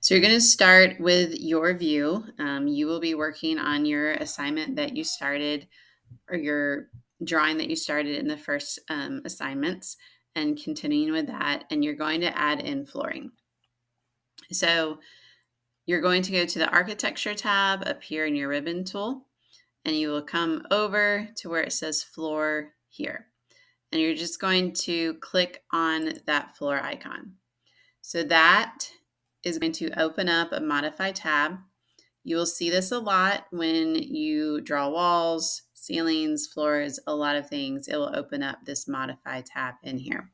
So you're going to start with your view. You will be working on your assignment that you started, or your drawing that you started in the first assignments, and continuing with that. And you're going to add in flooring. So you're going to go to the architecture tab up here in your ribbon tool, and you will come over to where it says floor here. And you're just going to click on that floor icon. So that is going to open up a modify tab. You will see this a lot when you draw walls, ceilings, floors, a lot of things. It will open up this modify tab in here.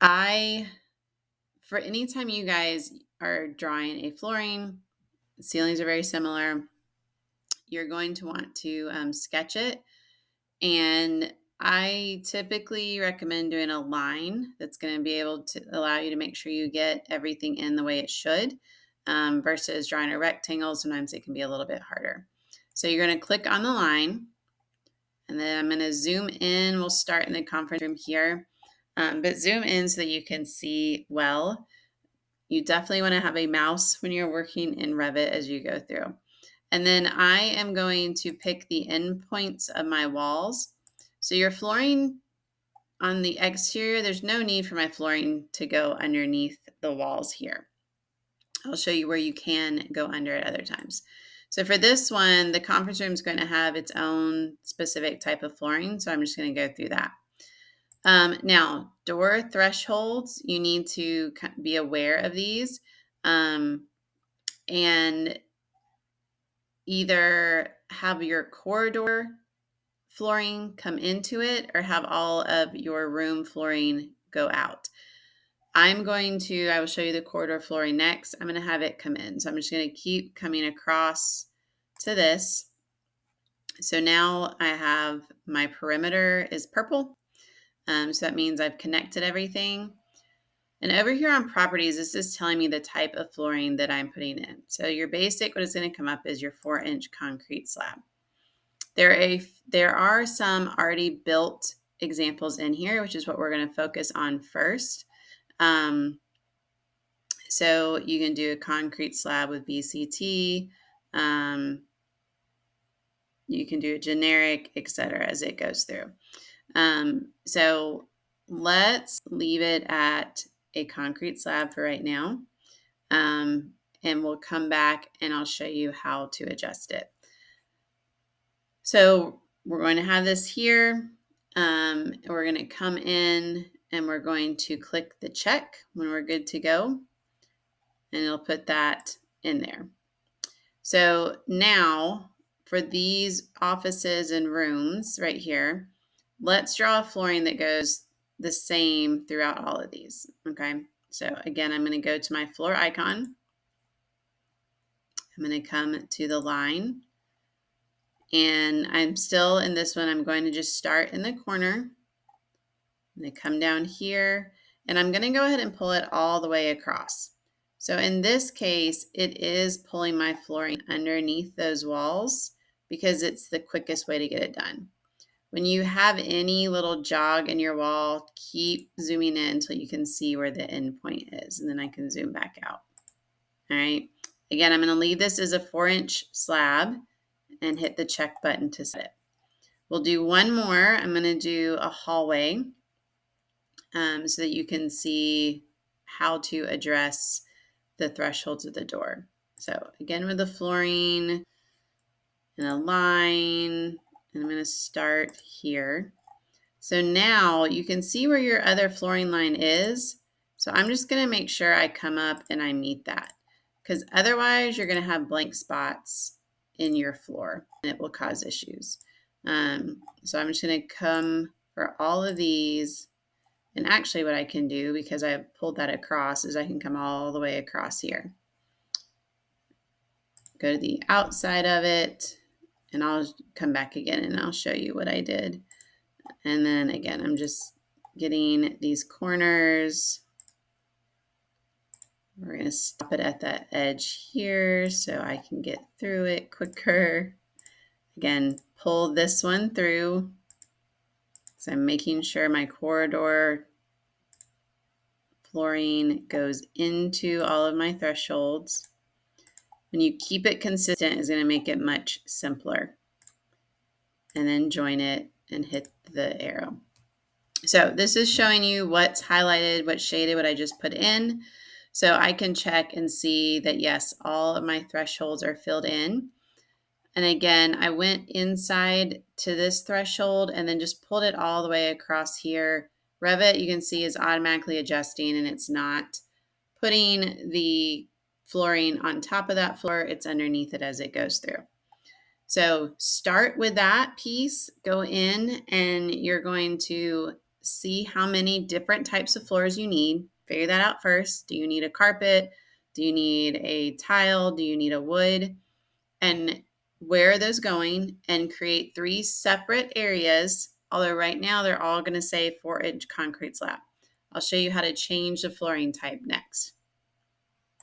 For any time you guys are drawing a flooring, ceilings are very similar. You're going to want to sketch it. And I typically recommend doing a line that's going to be able to allow you to make sure you get everything in the way it should, versus drawing a rectangle. Sometimes it can be a little bit harder. So you're going to click on the line, and then I'm going to zoom in. We'll start in the conference room here, but zoom in so that you can see well. You definitely want to have a mouse when you're working in Revit as you go through. And then I am going to pick the endpoints of my walls. So your flooring on the exterior, there's no need for my flooring to go underneath the walls here. I'll show you where you can go under at other times. So for this one, the conference room is going to have its own specific type of flooring. So I'm just going to go through that. Now, door thresholds, you need to be aware of these, and either have your corridor flooring come into it or have all of your room flooring go out. I will show you the corridor flooring next. I'm going to have it come in. So I'm just going to keep coming across to this. So now I have my perimeter is purple. So that means I've connected everything. And over here on properties, this is telling me the type of flooring that I'm putting in. So your basic, what is going to come up is your 4-inch concrete slab. There are some already built examples in here, which is what we're going to focus on first. So you can do a concrete slab with BCT. You can do a generic, etc. as it goes through. So let's leave it at a concrete slab for right now. And we'll come back and I'll show you how to adjust it. So we're going to have this here. We're going to come in and we're going to click the check when we're good to go. And it'll put that in there. So now for these offices and rooms right here, let's draw a flooring that goes the same throughout all of these. Okay. So again, I'm going to go to my floor icon. I'm going to come to the line. And I'm still in this one. I'm going to just start in the corner. I'm going to come down here. And I'm going to go ahead and pull it all the way across. So in this case, it is pulling my flooring underneath those walls because it's the quickest way to get it done. When you have any little jog in your wall, keep zooming in until you can see where the end point is, and then I can zoom back out. All right. Again, I'm going to leave this as a 4-inch slab and hit the check button to set it. We'll do one more. I'm going to do a hallway so that you can see how to address the thresholds of the door. So again, with the flooring and a line, and I'm going to start here. So now you can see where your other flooring line is. So I'm just going to make sure I come up and I meet that, because otherwise you're going to have blank spots in your floor and it will cause issues. So I'm just going to come for all of these. And actually what I can do, because I pulled that across, is I can come all the way across here. Go to the outside of it, and I'll come back again and I'll show you what I did. And then again, I'm just getting these corners. We're going to stop it at that edge here so I can get through it quicker. Again, pull this one through. So I'm making sure my corridor flooring goes into all of my thresholds. When you keep it consistent, is going to make it much simpler. And then join it and hit the arrow. So this is showing you what's highlighted, what's shaded, what I just put in. So I can check and see that, yes, all of my thresholds are filled in. And again, I went inside to this threshold and then just pulled it all the way across here. Revit, you can see, is automatically adjusting, and it's not putting the flooring on top of that floor. It's underneath it as it goes through. So start with that piece, go in, and you're going to see how many different types of floors you need. Figure that out first. Do you need a carpet? Do you need a tile? Do you need a wood? And where are those going? And create 3 separate areas. Although right now they're all going to say 4-inch concrete slab. I'll show you how to change the flooring type next.